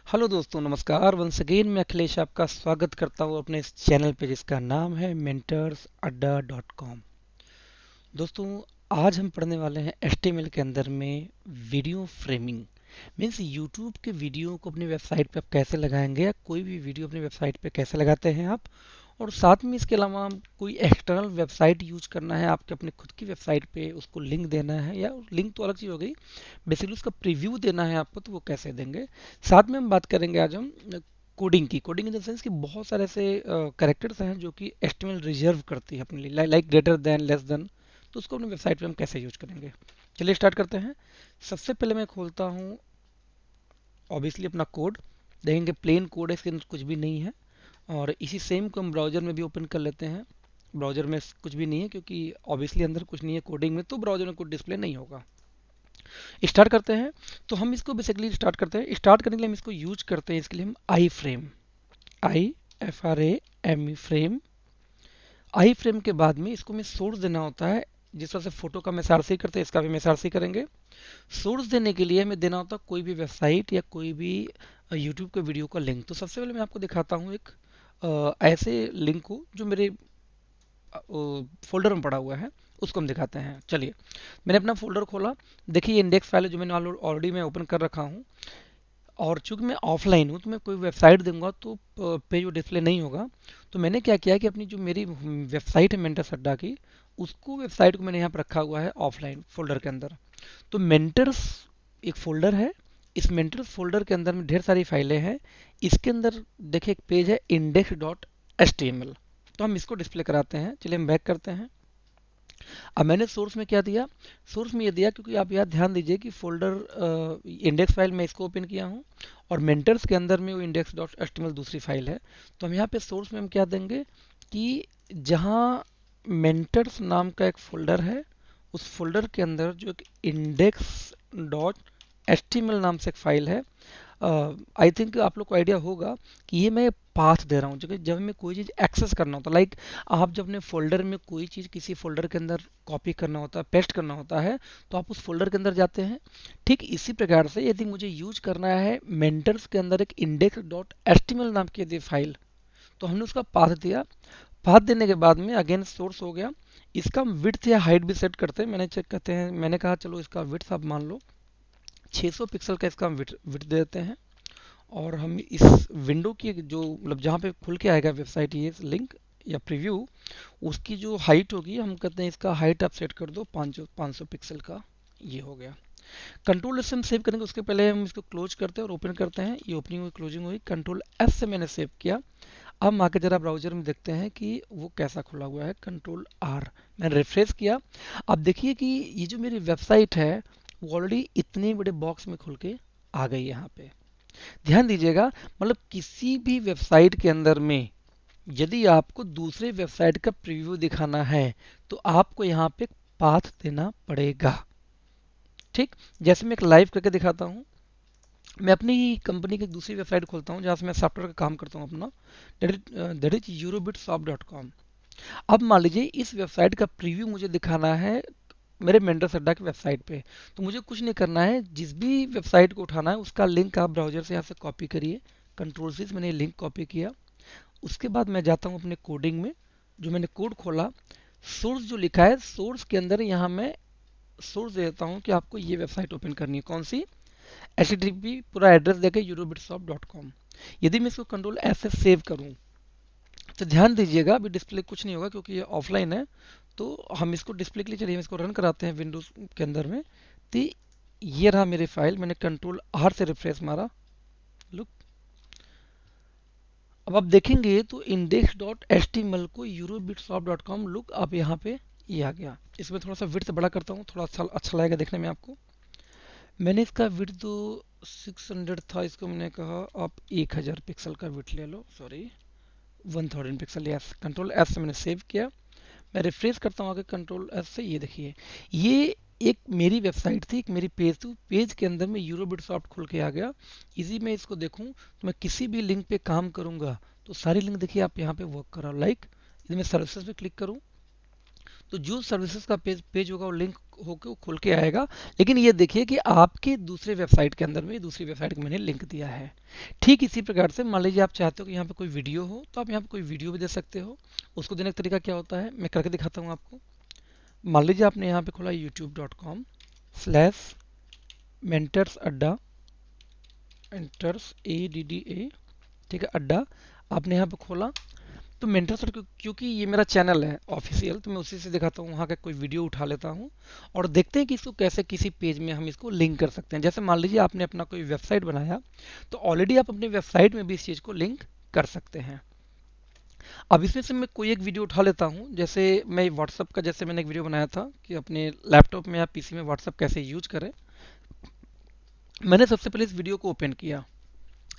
Hello दोस्तों, नमस्कार। Once again मैं अखिलेश आपका स्वागत करता हूँ अपने इस चैनल पे जिसका नाम है mentorsadda.com। दोस्तों, आज हम पढ़ने वाले हैं HTML के अंदर में वीडियो फ्रेमिंग। मीन्स यूट्यूब के वीडियो को अपनी वेबसाइट पे आप कैसे लगाएंगे या कोई भी वीडियो अपनी वेबसाइट पे कैसे लगाते हैं आप। और साथ में इसके अलावा हम कोई एक्सटर्नल वेबसाइट यूज करना है, आपके अपने खुद की वेबसाइट पे उसको लिंक देना है, या लिंक तो अलग चीज़ हो गई, बेसिकली उसका प्रीव्यू देना है आपको, तो वो कैसे देंगे। साथ में हम बात करेंगे आज हम कोडिंग की। कोडिंग इन द सेंस कि बहुत सारे ऐसे कैरेक्टर्स हैं जो कि HTML रिजर्व करती है अपने लिए, like greater than, less than. तो उसको अपनी वेबसाइट पे हम कैसे यूज करेंगे, चलिए स्टार्ट करते हैं। सबसे पहले मैं खोलता हूँ ऑब्वियसली अपना कोड। देखेंगे प्लेन कोड है, इसके अंदर कुछ भी नहीं है। और इसी सेम को हम ब्राउज़र में भी ओपन कर लेते हैं। ब्राउज़र में कुछ भी नहीं है क्योंकि ऑब्वियसली अंदर कुछ नहीं है कोडिंग में, तो ब्राउज़र में कुछ डिस्प्ले नहीं होगा। स्टार्ट करते हैं। तो हम इसको बेसिकली स्टार्ट करते हैं। स्टार्ट करने के लिए हम इसको यूज करते हैं, इसके लिए हम आई फ्रेम, IFRAME फ्रेम। आई फ्रेम के बाद में इसको हमें सोर्स देना होता है। जिस तरह से फोटो का हम SRC करते हैं, इसका भी हम SRC करेंगे। सोर्स देने के लिए हमें देना होता है कोई भी वेबसाइट या कोई भी यूट्यूब के वीडियो का लिंक। तो सबसे पहले मैं आपको दिखाता हूँ एक ऐसे लिंक को जो मेरे फोल्डर में पड़ा हुआ है, उसको हम दिखाते हैं। चलिए, मैंने अपना फोल्डर खोला। देखिए इंडेक्स फाइल है जो मैंने ऑलरेडी मैं ओपन कर रखा हूँ। और चूंकि मैं ऑफलाइन हूँ तो मैं कोई वेबसाइट दूंगा तो पेज वो डिस्प्ले नहीं होगा। तो मैंने क्या किया कि अपनी जो मेरी वेबसाइट है मेंटर्स अड्डा की, उसको वेबसाइट को मैंने यहाँ पर रखा हुआ है ऑफलाइन फोल्डर के अंदर। तो मेंटर्स एक फोल्डर है। इस मेंटर्स फोल्डर के अंदर में ढेर सारी फाइलें हैं। इसके अंदर देखिए एक पेज है index.html। तो हम इसको डिस्प्ले कराते हैं। चलिए हम बैक करते हैं। अब मैंने सोर्स में क्या दिया, सोर्स में ये दिया क्योंकि आप यहाँ ध्यान दीजिए कि फोल्डर इंडेक्स फाइल में इसको ओपन किया हूँ और मेंटर्स के अंदर में वो index.html दूसरी फाइल है। तो हम यहाँ पे सोर्स में हम क्या देंगे कि जहाँ मेंटर्स नाम का एक फोल्डर है, उस फोल्डर के अंदर जो एक index.html नाम से एक फाइल है। आई थिंक आप लोग को आइडिया होगा कि ये मैं पाथ दे रहा हूँ। जब हमें कोई चीज़ एक्सेस करना होता है, लाइक आप जब अपने फोल्डर में कोई चीज़ किसी फोल्डर के अंदर कॉपी करना होता है, पेस्ट करना होता है, तो आप उस फोल्डर के अंदर जाते हैं। ठीक इसी प्रकार से यदि मुझे यूज करना है मेंटर्स के अंदर एक index.html नाम की यदि फाइल, तो हमने उसका पाथ दिया। पाथ देने के बाद में अगेन सोर्स हो गया। इसका हम विड्थ या हाइट भी सेट करते हैं। मैंने चेक करते हैं, मैंने कहा चलो इसका विड्थ आप मान लो 600 पिक्सल का इसका हम विड्थ देते हैं। और हम इस विंडो की जो मतलब जहाँ पे खुल के आएगा वेबसाइट ये लिंक या प्रीव्यू, उसकी जो हाइट होगी हम कहते हैं इसका हाइट आप सेट कर दो 500 पिक्सल का। ये हो गया। कंट्रोल एस से हम सेव करेंगे, उसके पहले हम इसको क्लोज करते हैं और ओपन करते हैं। ये ओपनिंग हुई, क्लोजिंग हुई, कंट्रोल एस से मैंने सेव किया। अब हम आके जरा ब्राउजर में देखते हैं कि वो कैसा खुला हुआ है। कंट्रोल आर, मैंने रिफ्रेश किया। अब देखिए कि ये जो मेरी वेबसाइट है वो ऑलरेडी इतने बड़े बॉक्स में खुल के आ गई। यहाँ पे ध्यान दीजिएगा, मतलब किसी भी वेबसाइट के अंदर में यदि आपको दूसरे वेबसाइट का प्रीव्यू दिखाना है तो आपको यहाँ पे पाथ देना पड़ेगा। ठीक, जैसे मैं एक लाइव करके दिखाता हूँ। मैं अपनी ही कंपनी की दूसरी वेबसाइट खोलता हूँ जहाँ से मैं सॉफ्टवेयर का काम करता हूँ अपना, दैट इज eurobitshop.com। अब मान लीजिए इस वेबसाइट का प्रीव्यू मुझे दिखाना है मेरे मेंटर्स अड्डा की वेबसाइट पे। तो मुझे कुछ नहीं करना है, जिस भी वेबसाइट को उठाना है उसका लिंक आप ब्राउजर से यहाँ से कॉपी करिए। कंट्रोल से मैंने लिंक कॉपी किया। उसके बाद मैं जाता हूँ अपने कोडिंग में, जो मैंने कोड खोला, सोर्स जो लिखा है सोर्स के अंदर यहाँ मैं सोर्स दे देता हूँ कि आपको ये वेबसाइट ओपन करनी है। कौन सी? HTTP पूरा एड्रेस देके eurobitshop.com। यदि मैं इसको कंट्रोल एस से सेव करूँ तो ध्यान दीजिएगा अभी डिस्प्ले कुछ नहीं होगा क्योंकि ये ऑफलाइन है। तो हम इसको डिस्प्ले के लिए चलिए हम इसको रन कराते हैं विंडोज के अंदर में। तो ये रहा मेरी फाइल, मैंने कंट्रोल आर से रिफ्रेश मारा। लुक, अब आप देखेंगे तो index.html को eurobitshop.com, लुक आप यहाँ पे ये आ गया। इसमें थोड़ा सा विड्थ बड़ा करता हूँ, थोड़ा अच्छा लगेगा देखने में आपको। मैंने इसका विड्थ तो 600 था, इसको मैंने कहा आप 1000 पिक्सल का विड्थ ले लो, sorry 1000 pixel. Yes, control S से मैंने सेव किया। मैं रिफ्रेश करता हूँ आगे कंट्रोल एस से। ये देखिए ये एक मेरी वेबसाइट थी, एक मेरी पेज थी। पेज के अंदर में यूरोबिटसॉफ्ट खुल के आ गया। इजी मैं इसको देखूँ तो मैं किसी भी लिंक पे काम करूँगा तो सारी लिंक देखिए आप यहाँ पे वर्क कर रहा हूँ। लाइक यदि मैं सर्विसेज पे क्लिक करूँ तो जो सर्विसेज का पेज होगा वो लिंक होकर खुल के आएगा। लेकिन ये देखिए कि आपके दूसरे वेबसाइट के अंदर में दूसरी वेबसाइट को मैंने लिंक दिया है। ठीक इसी प्रकार से मान लीजिए आप चाहते हो कि यहाँ पे कोई वीडियो हो, तो आप यहाँ पे कोई वीडियो भी दे सकते हो। उसको देने का तरीका क्या होता है मैं करके दिखाता हूँ आपको। मान लीजिए आपने यहाँ पे खोला youtube.com/मेंटर्स अड्डा, एंटर्स ADDA, ठीक है, अड्डा आपने यहाँ पे खोला। तो मेंटर्स क्योंकि ये मेरा चैनल है ऑफिशियल, तो मैं उसी से दिखाता हूँ, वहाँ का कोई वीडियो उठा लेता हूँ और देखते हैं कि इसको कैसे किसी पेज में हम इसको लिंक कर सकते हैं। जैसे मान लीजिए आपने अपना कोई वेबसाइट बनाया, तो ऑलरेडी आप अपने वेबसाइट में भी इस चीज़ को लिंक कर सकते हैं। अब इसमें से मैं कोई एक वीडियो उठा लेता हूँ। जैसे मैं व्हाट्सअप का, जैसे मैंने एक वीडियो बनाया था कि अपने लैपटॉप में या पीसी में व्हाट्सअप कैसे यूज करें। मैंने सबसे पहले इस वीडियो को ओपन किया।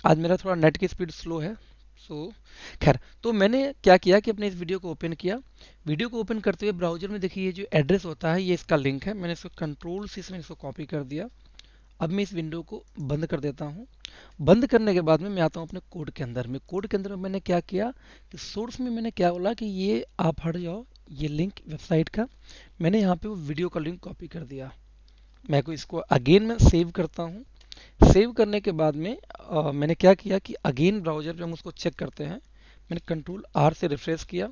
आज मेरा थोड़ा नेट की स्पीड स्लो है, सो खैर, तो मैंने क्या किया कि अपने इस वीडियो को ओपन किया। वीडियो को ओपन करते हुए ब्राउजर में देखिए ये जो एड्रेस होता है ये इसका लिंक है। मैंने इसको कंट्रोल से इसमें इसको कॉपी कर दिया। अब मैं इस विंडो को बंद कर देता हूँ। बंद करने के बाद में मैं आता हूँ अपने कोड के अंदर में। कोड के अंदर में मैंने क्या किया कि सोर्स में मैंने क्या बोला कि ये आप हट जाओ, ये लिंक वेबसाइट का, मैंने यहाँ पे वो वीडियो का लिंक कॉपी कर दिया। मैं को इसको अगेन मैं सेव करता हूँ। सेव करने के बाद में मैंने क्या किया कि अगेन ब्राउजर पे हम उसको चेक करते हैं। मैंने कंट्रोल R से रिफ्रेश किया।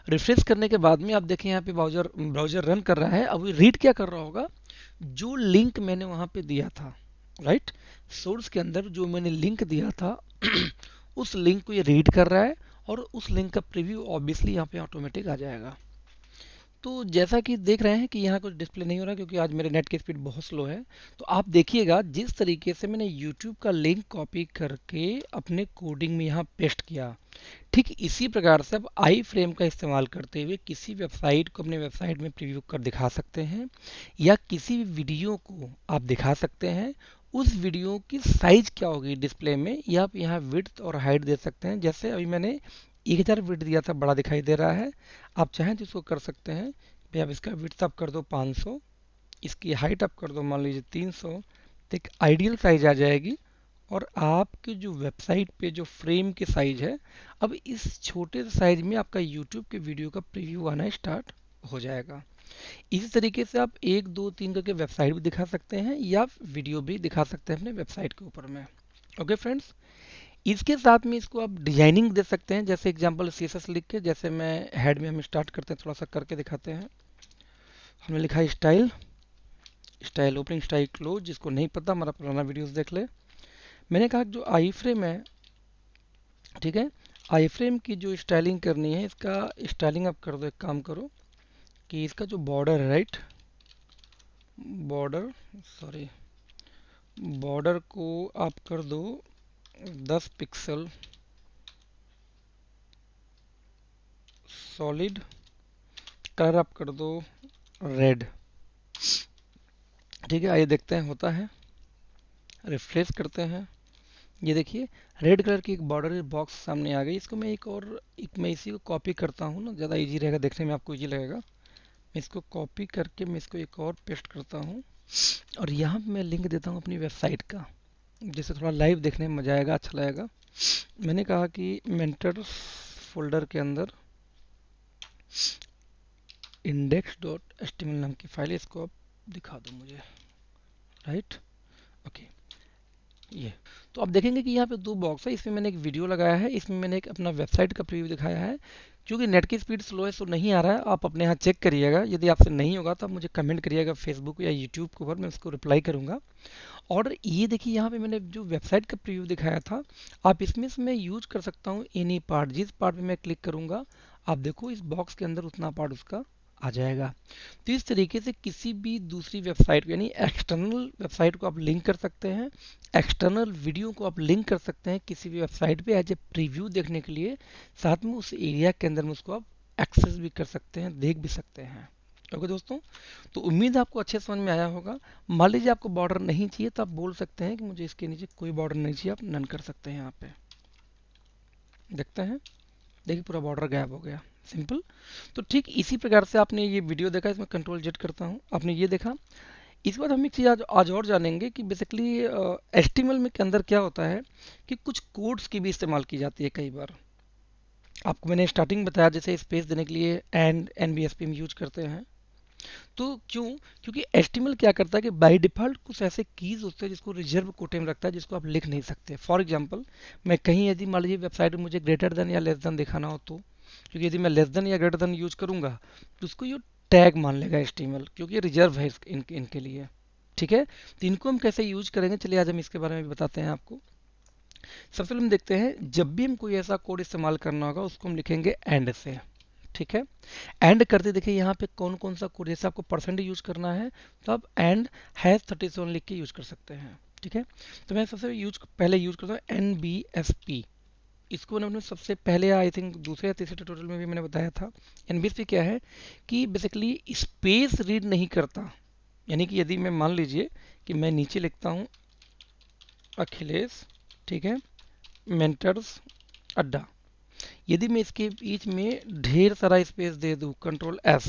रिफ्रेश करने के बाद में आप देखें यहाँ पे ब्राउजर ब्राउजर रन कर रहा है। अब ये रीड क्या कर रहा होगा, जो लिंक मैंने वहाँ पे दिया था, राइट, सोर्स के अंदर जो मैंने लिंक दिया था उस लिंक को ये रीड कर रहा है और उस लिंक का प्रीव्यू ऑब्वियसली यहाँ पे ऑटोमेटिक आ जाएगा। तो जैसा कि देख रहे हैं कि यहाँ कुछ डिस्प्ले नहीं हो रहा क्योंकि आज मेरे नेट की स्पीड बहुत स्लो है। तो आप देखिएगा जिस तरीके से मैंने YouTube का लिंक कॉपी करके अपने कोडिंग में यहाँ पेस्ट किया, ठीक इसी प्रकार से आप आई फ्रेम का इस्तेमाल करते हुए किसी वेबसाइट को अपने वेबसाइट में प्रीव्यू कर दिखा सकते हैं या किसी भी वीडियो को आप दिखा सकते हैं। उस वीडियो की साइज क्या होगी डिस्प्ले में, या आप यहाँ विड्थ और हाइट दे सकते हैं। जैसे अभी मैंने 1000 विड्थ दिया था, बड़ा दिखाई दे रहा है। आप चाहें तो इसको कर सकते हैं भाई, आप इसका विड्थ आप कर दो 500, इसकी हाइट आप कर दो मान लीजिए 300, तो एक आइडियल साइज आ जाएगी। और आपके जो वेबसाइट पे जो फ्रेम की साइज है, अब इस छोटे से साइज में आपका यूट्यूब के वीडियो का प्रीव्यू आना स्टार्ट हो जाएगा। इसी तरीके से आप 1 2 3 करके वेबसाइट भी दिखा सकते हैं या वीडियो भी दिखा सकते हैं अपने वेबसाइट के ऊपर में। ओके फ्रेंड्स, इसके साथ में इसको आप डिजाइनिंग दे सकते हैं। जैसे एग्जांपल CSS लिख के, जैसे मैं हेड में हम स्टार्ट करते हैं, थोड़ा सा करके दिखाते हैं। हमने लिखा है style, style opening, style close. जिसको नहीं पता हमारा पुराना वीडियोस देख ले। मैंने कहा जो आई फ्रेम है, ठीक है, आई फ्रेम की जो स्टाइलिंग करनी है, इसका स्टाइलिंग आप कर दो। एक काम करो कि इसका जो बॉर्डर है, राइट, बॉर्डर, सॉरी, बॉर्डर को आप कर दो 10 पिक्सल सॉलिड, कलर आप कर दो रेड। ठीक है, आइए देखते हैं होता है। रिफ्रेश करते हैं। ये देखिए रेड कलर की एक बॉर्डर बॉक्स सामने आ गई। इसको मैं मैं इसी को कॉपी करता हूँ ना, ज़्यादा इजी रहेगा, देखने में आपको इजी लगेगा। मैं इसको कॉपी करके मैं इसको एक और पेस्ट करता हूँ और यहाँ पे मैं लिंक देता हूँ अपनी वेबसाइट का, जिससे थोड़ा लाइव देखने में मज़ा आएगा, अच्छा लगेगा। मैंने कहा कि मेंटर्स फोल्डर के अंदर index.html नाम की फाइल है, इसको आप दिखा दो मुझे, राइट, ओके। ये तो आप देखेंगे कि यहाँ पे 2 बॉक्स है। इसमें मैंने एक वीडियो लगाया है, इसमें मैंने एक अपना वेबसाइट का प्रीव्यू दिखाया है। क्योंकि नेट की स्पीड स्लो है, सो नहीं आ रहा है। आप अपने यहाँ चेक करिएगा, यदि आपसे नहीं होगा तो आप मुझे कमेंट करिएगा फेसबुक या यूट्यूब के ऊपर, मैं उसको रिप्लाई करूँगा। और ये देखिए यहाँ पे मैंने जो वेबसाइट का प्रीव्यू दिखाया था, आप इसमें से मैं यूज कर सकता हूँ एनी पार्ट। जिस पार्ट पे मैं क्लिक करूँगा, आप देखो इस बॉक्स के अंदर उतना पार्ट उसका आ जाएगा। तो इस तरीके से किसी भी दूसरी वेबसाइट को, यानी एक्सटर्नल वेबसाइट को आप लिंक कर सकते हैं, एक्सटर्नल वीडियो को आप लिंक कर सकते हैं किसी भी वेबसाइट पे एज ए प्रीव्यू देखने के लिए। साथ में उस एरिया के अंदर में उसको आप एक्सेस भी कर सकते हैं, देख भी सकते हैं। ओके दोस्तों, तो उम्मीद है आपको अच्छे समझ में आया होगा। मान लीजिए आपको बॉर्डर नहीं चाहिए तो आप बोल सकते हैं कि मुझे इसके नीचे कोई बॉर्डर नहीं चाहिए, आप नन कर सकते हैं। यहाँ पे देखते हैं, देखिए पूरा बॉर्डर गायब हो गया, सिंपल। तो ठीक इसी प्रकार से आपने ये वीडियो देखा, इसमें कंट्रोल जेड करता हूँ, आपने ये देखा। इस बार हम एक चीज़ आज और जानेंगे कि बेसिकली HTML में के अंदर क्या होता है कि कुछ कोड्स की भी इस्तेमाल की जाती है कई बार। आपको मैंने स्टार्टिंग बताया जैसे स्पेस देने के लिए एंड एनबीएसपी में यूज करते हैं। तो क्यों? क्योंकि एचटीएमएल क्या करता है कि बाय डिफॉल्ट कुछ ऐसे कीज होते हैं जिसको रिजर्व कोटे में रखता है, जिसको आप लिख नहीं सकते। फॉर एग्जांपल, मैं कहीं यदि मान लीजिए वेबसाइट में मुझे ग्रेटर देन या लेस देन दिखाना हो, तो क्योंकि यदि मैं लेस देन या ग्रेटर देन यूज करूंगा तो उसको ये टैग मान लेगा एचटीएमएल, क्योंकि रिजर्व है इनके लिए। ठीक है, तो इनको हम कैसे यूज करेंगे, चलिए आज हम इसके बारे में भी बताते हैं आपको। सबसे पहले हम देखते हैं, जब भी हम कोई ऐसा कोड इस्तेमाल करना होगा उसको हम लिखेंगे एंड से। ठीक है, एंड करते देखिए यहाँ पे कौन कौन सा कोड, जैसे आपको परसेंट यूज करना है तो आप एंड हैश 37 लिख के यूज कर सकते हैं। ठीक है, तो मैं सबसे पहले यूज करता हूँ एन बी एस पी। इसको मैंने अपने सबसे पहले आई थिंक दूसरे या तीसरे ट्यूटोरियल में भी मैंने बताया था। एन बी एस पी क्या है कि बेसिकली स्पेस रीड नहीं करता। यानी कि यदि मैं मान लीजिए कि मैं नीचे लिखता हूँ अखिलेश, ठीक है, मेंटर्स अड्डा, यदि मैं इसके बीच में ढेर सारा स्पेस दे दूं कंट्रोल एस,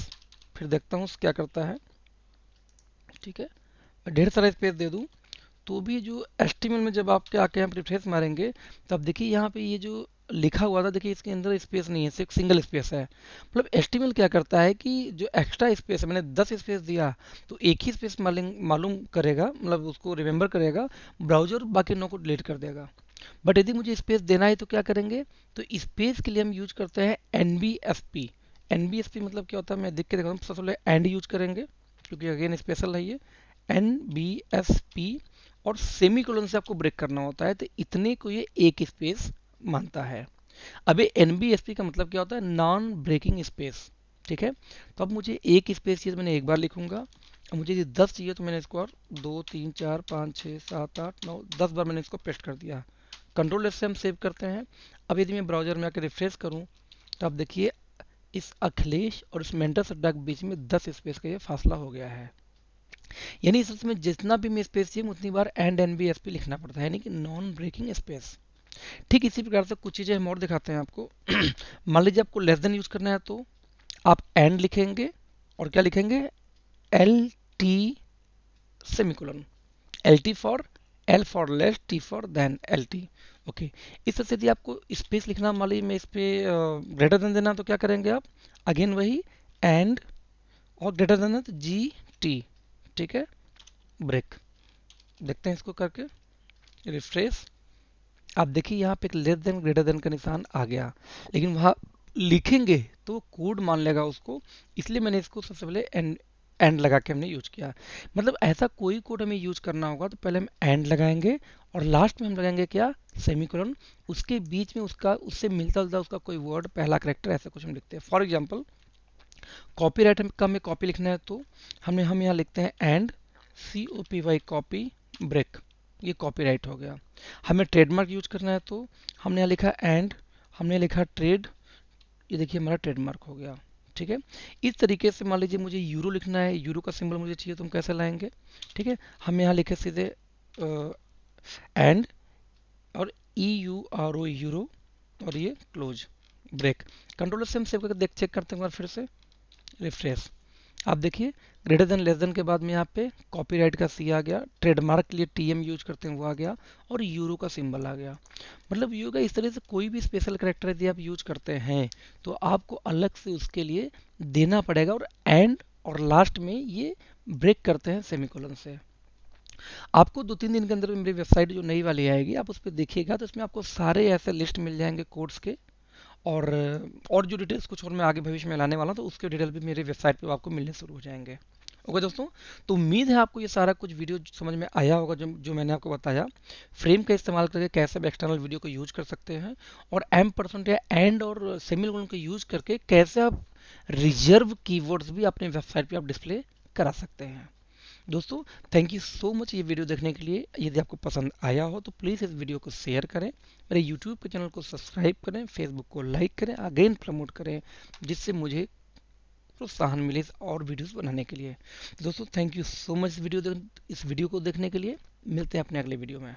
फिर देखता हूँ क्या करता है। ठीक है, मैं ढेर सारा स्पेस दे दूं तो भी जो एचटीएमएल में जब आपके आके यहाँ रिफ्रेश मारेंगे तब देखिए यहाँ पे ये जो लिखा हुआ था, देखिए इसके अंदर स्पेस नहीं है, सिर्फ सिंगल स्पेस है। मतलब एचटीएमएल क्या करता है कि जो एक्स्ट्रा स्पेस है, मैंने 10 स्पेस दिया तो एक ही स्पेस मालूम करेगा, मतलब उसको रिमेंबर करेगा, ब्राउजर बाकी 9 को डिलीट कर देगा। बट यदि मुझे स्पेस देना है तो क्या करेंगे, तो स्पेस के लिए हम यूज करते हैं एनबीएसपी। एनबीएसपी मतलब क्या होता है, मैं देख के देखा, सबसे पहले एंड यूज करेंगे क्योंकि अगेन स्पेशल है ये, एनबीएसपी, और सेमी कोलन से आपको ब्रेक करना होता है, तो इतने को ये एक स्पेस मानता है। अब ये एनबीएसपी का मतलब क्या होता है, नॉन ब्रेकिंग स्पेस। ठीक है, तो अब मुझे एक स्पेस चाहिए तो मैंने एक बार लिखूंगा, अब मुझे यदि 10 चाहिए तो मैंने इसको और 2 3 4 5 6 7 8 9 10 बार मैंने इसको पेस्ट कर दिया। कंट्रोल एस से हम सेव करते हैं। अब यदि मैं ब्राउजर में आकर रिफ्रेश करूं तो आप देखिए इस अखिलेश और इस मेंटल अड्डा के बीच में 10 स्पेस का ये फासला हो गया है। यानी इस में जितना भी मैं स्पेस चाहिए उतनी बार and n b s p लिखना पड़ता है, यानी कि नॉन ब्रेकिंग स्पेस। ठीक इसी प्रकार से कुछ चीज़ें हम और दिखाते हैं आपको। मान लीजिए आपको लेस देन यूज करना है तो आप एंड लिखेंगे और क्या लिखेंगे, l t semicolon, l t for l for less, t for than l t. Okay, इस तरह से यदि आपको स्पेस लिखना, मान लीजिए मैं इस पे ग्रेटर देन देना तो क्या करेंगे आप, अगेन वही एंड, और ग्रेटर देन है तो जी टी। ठीक है, ब्रेक। देखते हैं इसको करके रिफ्रेश। आप देखिए यहाँ पे एक लेस देन ग्रेटर देन का निशान आ गया, लेकिन वहाँ लिखेंगे तो कोड मान लेगा उसको, इसलिए मैंने इसको सबसे पहले एंड एंड लगा के हमने यूज किया। मतलब ऐसा कोई कोड हमें यूज करना होगा तो पहले हम एंड लगाएंगे और लास्ट में हम लगाएंगे क्या, सेमीकोलन, उसके बीच में उसका उससे मिलता जुलता उसका कोई वर्ड, पहला करेक्टर, ऐसा कुछ हम लिखते हैं। फॉर एग्जाम्पल कॉपीराइट का हमें कॉपी लिखना है तो हम यहाँ लिखते हैं and, c o p y, copy, break, ये कॉपीराइट हो गया। हमें ट्रेडमार्क यूज करना है तो हमने यहाँ लिखा एंड, हमने लिखा ट्रेड, ये देखिए हमारा ट्रेडमार्क हो गया। ठीक है, इस तरीके से मान लीजिए मुझे यूरो लिखना है, यूरो का सिंबल मुझे चाहिए तो हम कैसे लाएंगे। ठीक है, हम यहाँ लिखे सीधे एंड और e u r o, euro, और ये क्लोज, ब्रेक। कंट्रोल से हम सेव करके देख चेक करते हैं एक बार फिर से रिफ्रेश। आप देखिए ग्रेटर देन लेस देन के बाद में यहाँ पे कॉपीराइट का सी आ गया, ट्रेडमार्क के लिए टीएम यूज करते हैं वो आ गया, और यूरो का सिंबल आ गया। मतलब यूरो का इस तरह से कोई भी स्पेशल करेक्टर यदि आप यूज करते हैं तो आपको अलग से उसके लिए देना पड़ेगा, और एंड और लास्ट में ये ब्रेक करते हैं सेमीकोलन से। आपको 2-3 दिन के अंदर मेरी वेबसाइट जो नई वाली आएगी आप उस पर देखिएगा तो इसमें आपको सारे ऐसे लिस्ट मिल जाएंगे कोड्स के, और और जो डिटेल्स कुछ और मैं आगे भविष्य में लाने वाला हूँ तो उसके डिटेल भी मेरी वेबसाइट पे आपको मिलने शुरू हो जाएंगे। ओके दोस्तों, तो उम्मीद है आपको ये सारा कुछ वीडियो समझ में आया होगा, जो जो मैंने आपको बताया फ्रेम का इस्तेमाल करके कैसे आप एक्सटर्नल वीडियो को यूज कर सकते हैं, और एम परसेंट या एंड और सेमीकोलन को यूज करके कैसे आप रिजर्व कीवर्ड्स भी अपने वेबसाइट पे आप डिस्प्ले करा सकते हैं। दोस्तों थैंक यू सो मच ये वीडियो देखने के लिए। यदि आपको पसंद आया हो तो प्लीज़ इस वीडियो को शेयर करें, मेरे यूट्यूब के चैनल को सब्सक्राइब करें, फेसबुक को लाइक करें, अगेन प्रमोट करें, जिससे मुझे प्रोत्साहन मिले और वीडियोस बनाने के लिए। दोस्तों थैंक यू सो मच इस वीडियो को देखने के लिए। मिलते हैं अपने अगले वीडियो में।